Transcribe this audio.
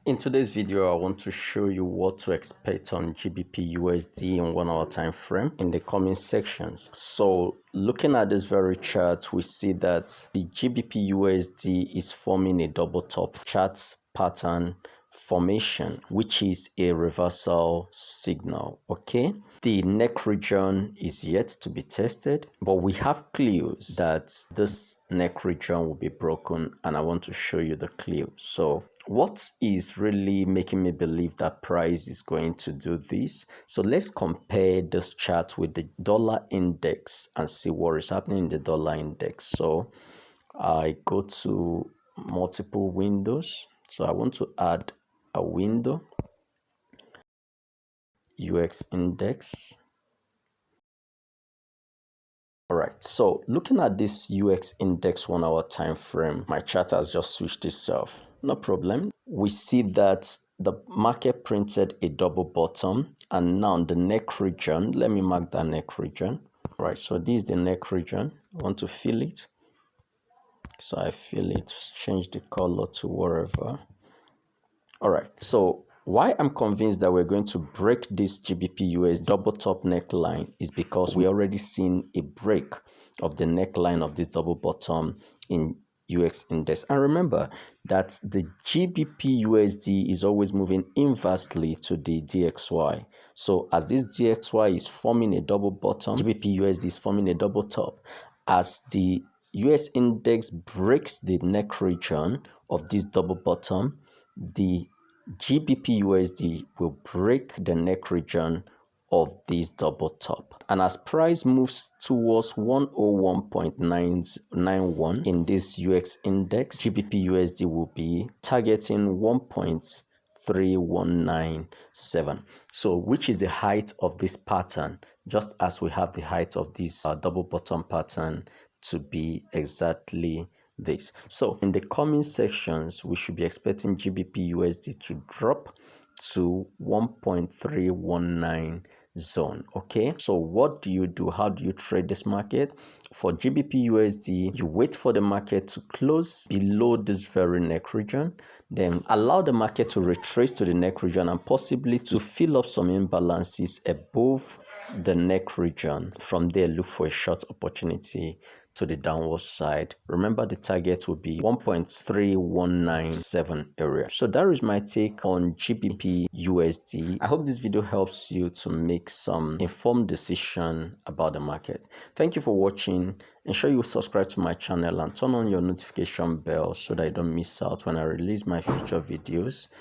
In today's video, I want to show you what to expect on GBPUSD in 1 hour time frame in the coming sections. So looking at this very chart, we see that the GBPUSD is forming a double top chart pattern formation, which is a reversal signal. Okay, the neck region is yet to be tested, but we have clues that this neck region will be broken, and I want to show you the clue. So what is really making me believe that price is going to do this? So let's compare this chart with the dollar index and see what is happening in the dollar index. So I go to multiple windows. So I want to add a window, UX index. All right, so looking at this UX index 1 hour time frame, my chart has just switched itself. No problem. We see that the market printed a double bottom, and now the neck region, let me mark that neck region. All right, so this is the neck region. I want to fill it. So I fill it, change the color to wherever. All right, so why I'm convinced that we're going to break this GBPUSD double top neckline is because we already seen a break of the neckline of this double bottom in UX index. And remember that the GBPUSD is always moving inversely to the DXY. So as this DXY is forming a double bottom, GBPUSD is forming a double top. As the US index breaks the neck region of this double bottom, the GBPUSD will break the neck region of this double top. And as price moves towards 101.991 in this UX index, GBPUSD will be targeting 1.3197. So which is the height of this pattern, just as we have the height of this double bottom pattern to be exactly this. So in the coming sections, we should be expecting GBPUSD to drop to 1.319 zone. Okay, so what do you do? How do you trade this market? For GBPUSD, you wait for the market to close below this very neck region, then allow the market to retrace to the neck region and possibly to fill up some imbalances above the neck region. From there, look for a short opportunity to the downward side. Remember, the target will be 1.3197 area. So that is my take on GBPUSD. I hope this video helps you to make some informed decision about the market. Thank you for watching. Ensure you subscribe to my channel and turn on your notification bell so that you don't miss out when I release my future videos.